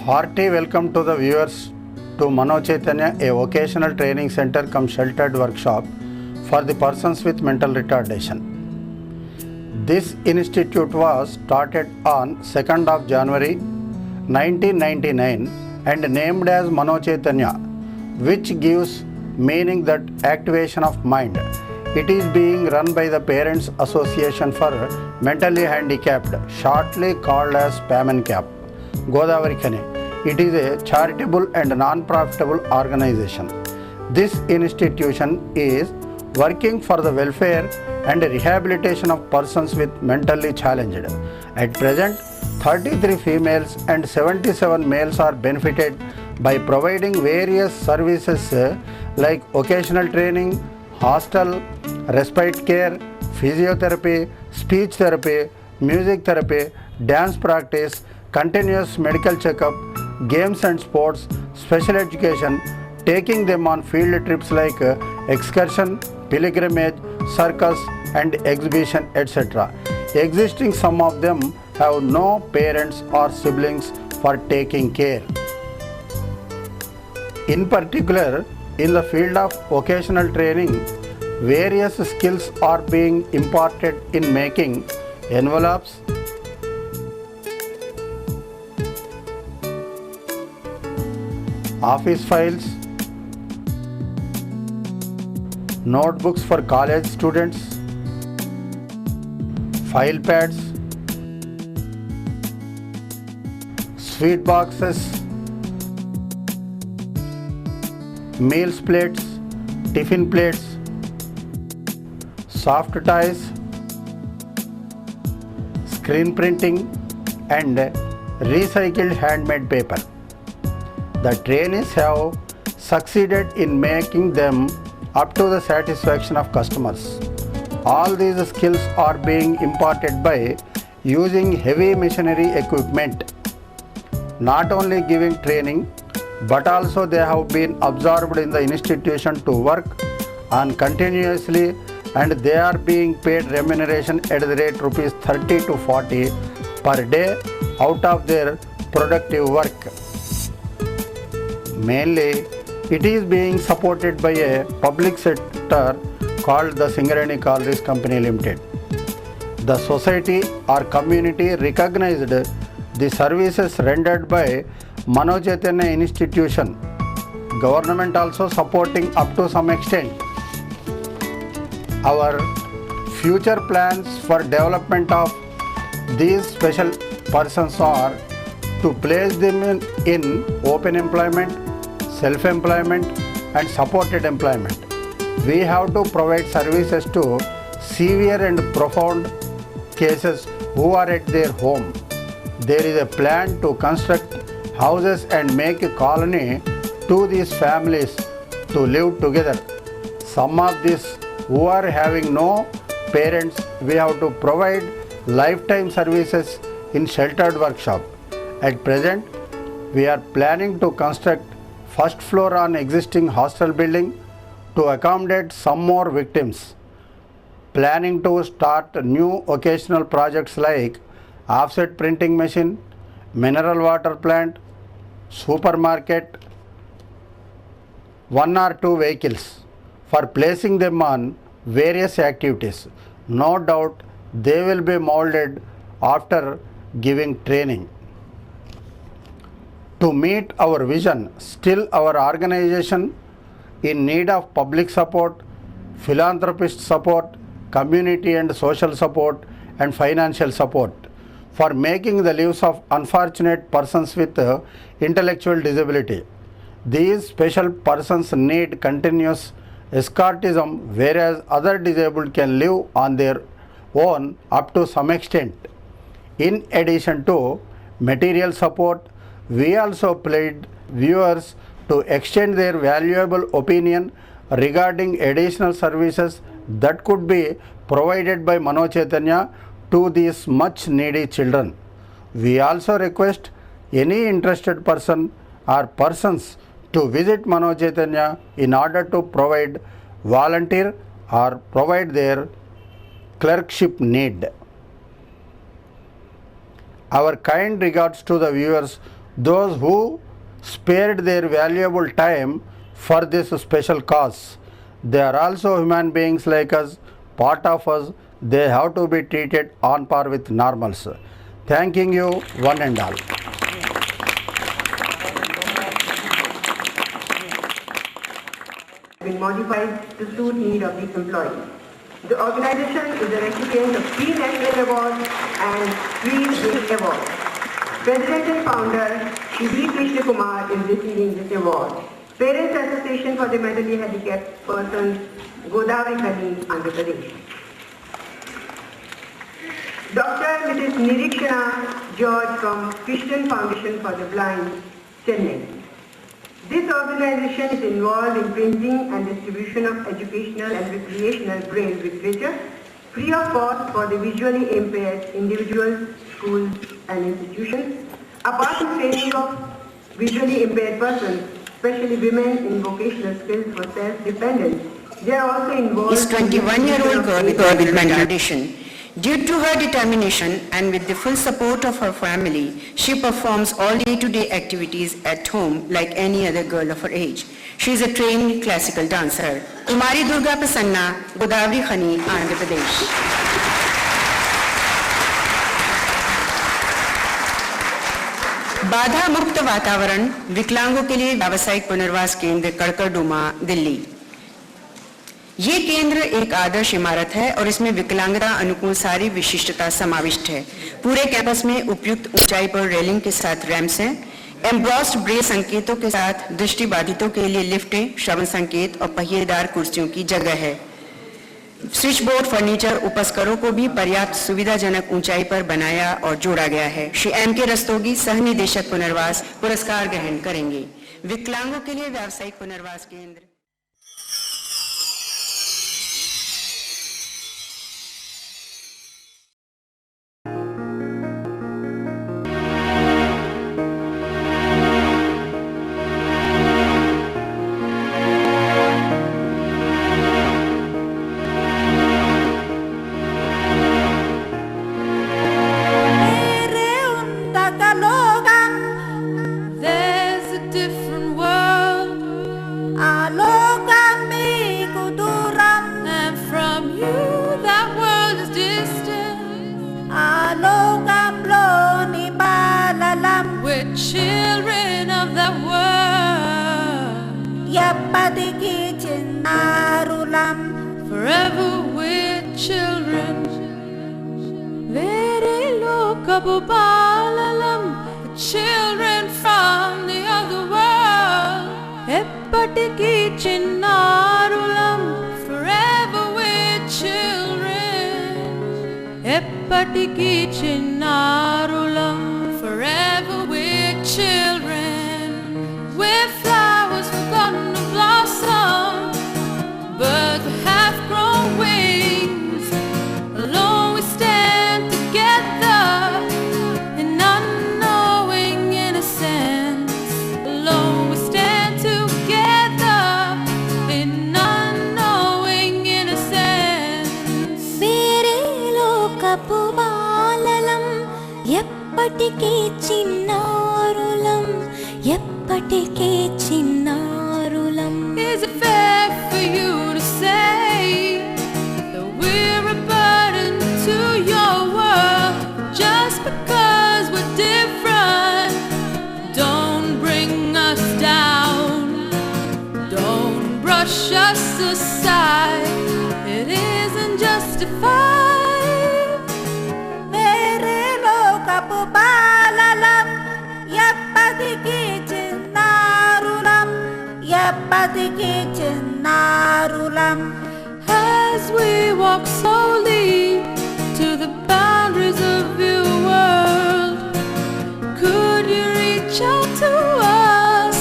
Hearty welcome to the viewers to Mano Chaitanya, a vocational training center cum sheltered workshop for the persons with mental retardation. This institute was started on 2nd of January 1999 and named as Mano Chaitanya, which gives meaning that activation of mind. It is being run by the Parents Association for Mentally Handicapped, shortly called as PAMENCAP, Godavari Khane. It is a charitable and non-profitable organization. This institution is working for the welfare and rehabilitation of persons with mentally challenged. At present, 33 females and 77 males are benefited by providing various services like vocational training, hostel, respite care, physiotherapy, speech therapy, music therapy, dance practice, continuous medical checkup, games and sports, special education, taking them on field trips like excursion, pilgrimage, circus and exhibition, etc. Existing some of them have no parents or siblings for taking care. In particular, in the field of vocational training, various skills are being imparted in making envelopes, office files, notebooks for college students, file pads, sweet boxes, meals plates, tiffin plates, soft toys, screen printing and recycled handmade paper. The trainees have succeeded in making them up to the satisfaction of customers. All these skills are being imparted by using heavy machinery equipment. Not only giving training, but also they have been absorbed in the institution to work on continuously, and they are being paid remuneration at the rate rupees 30 to 40 per day out of their productive work. Mainly, it is being supported by a public sector called the Singareni Collieries Company Limited. The society or community recognized the services rendered by Mano Chaitanya institution. Government also supporting up to some extent. Our future plans for development of these special persons are to place them in open employment, self-employment and supported employment. We have to provide services to severe and profound cases who are at their home. There is a plan to construct houses and make a colony to these families to live together. Some of these who are having no parents, we have to provide lifetime services in sheltered workshop. At present, we are planning to construct first floor on existing hostel building to accommodate some more victims. Planning to start new occasional projects like offset printing machine, mineral water plant, supermarket, 1 or 2 vehicles for placing them on various activities. No doubt they will be molded after giving training. To meet our vision, still our organization in need of public support, philanthropist support, community and social support and financial support for making the lives of unfortunate persons with intellectual disability. These special persons need continuous escortism, whereas other disabled can live on their own up to some extent. In addition to material support, we also plead viewers to extend their valuable opinion regarding additional services that could be provided by Mano Chaitanya to these much needy children. We also request any interested person or persons to visit Mano Chaitanya in order to provide volunteer or provide their clerkship need. Our kind regards to the viewers those who spared their valuable time for this special cause. They are also human beings like us, part of us. They have to be treated on par with normals. Thanking you, one and all. Been modified to suit need of the employees. The organization is a recipient of 3 national awards and 3 state awards. President and founder Shri Krishna Kumar is receiving this award. Parents Association for the Mentally Handicapped Persons, Godavari Khani, Andhra Pradesh. Dr. Mrs. Nirikshana George from Christian Foundation for the Blind, Chennai. This organization is involved in printing and distribution of educational and recreational braille literature free of cost for the visually impaired individuals, schools and institutions. Apart from training of visually impaired persons, especially women in vocational skills for self-dependence, they are also involved is 21-year-old girl with mental condition. Due to her determination and with the full support of her family, she performs all day-to-day activities at home like any other girl of her age. She is a trained classical dancer. Kumari Durga Prasanna, Godavari Khani, Andhra Pradesh. बाधा मुक्त वातावरण विकलांगों के लिए व्यावसायिक पुनर्वास केंद्र कड़कड़डूमा, दिल्ली। ये केंद्र एक आदर्श इमारत है और इसमें विकलांगता अनुकूल सारी विशिष्टता समाविष्ट है। पूरे कैंपस में उपयुक्त ऊंचाई पर रेलिंग के साथ रैंप्स हैं। एम्ब्रॉस्ड ब्रेल संकेतों के साथ दृष्टिबाधितों के लिए लिफ्टें, श्रवण संकेत और पहिएदार कुर्सियों की जगह है। स्विच बोर्ड फर्नीचर उपस्करों को भी पर्याप्त सुविधाजनक ऊंचाई पर बनाया और जोड़ा गया है। श्री M.K. रस्तोगी सह निदेशक पुनर्वास पुरस्कार ग्रहण करेंगे। विकलांगों के लिए व्यावसायिक पुनर्वास केंद्र। Children of the world, forever we're children. Very local balalam, the children from the other world. Eppatiki chinnarulam, forever we're children. Eppatiki chinnarulam, forever we're children. We're flowers forgotten to blossom, birds with half-grown wings. Alone we stand together in unknowing innocence. Alone we stand together in unknowing innocence. Vere lokapu balalam, eppatiki chinnarulam, eppatiki chinnarulam. Is it fair for you to say that we're a burden to your world just because we're different? Don't bring us down, don't brush us aside. It isn't justified. Vere lokapu balalam, eppatiki chinnarulam, eppatiki chinnarulam. As we walk slowly to the boundaries of your world, could you reach out to us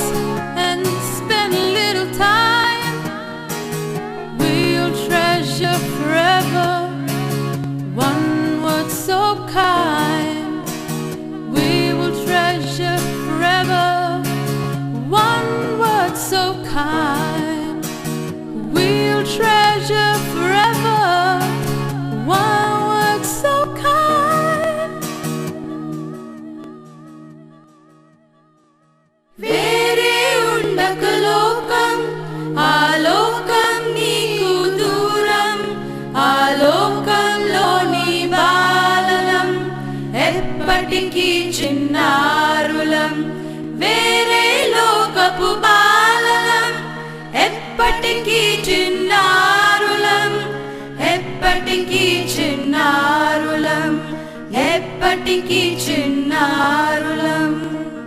and spend a little time? We'll treasure forever one word so kind. We will treasure forever one word so kind. We'll treasure forever one word so kind. వేరే ఉండక లోకం ఆలోకం నీకు దూరం ఆలోకంలోని బాలలం ఎప్పటికీ చిన్నారులం వేరే లోకపు బాలలం ఎప్పటికీ చిన్నారులం ఎప్పటికీ చిన్నారులం ఎప్పటికీ చిన్నారులం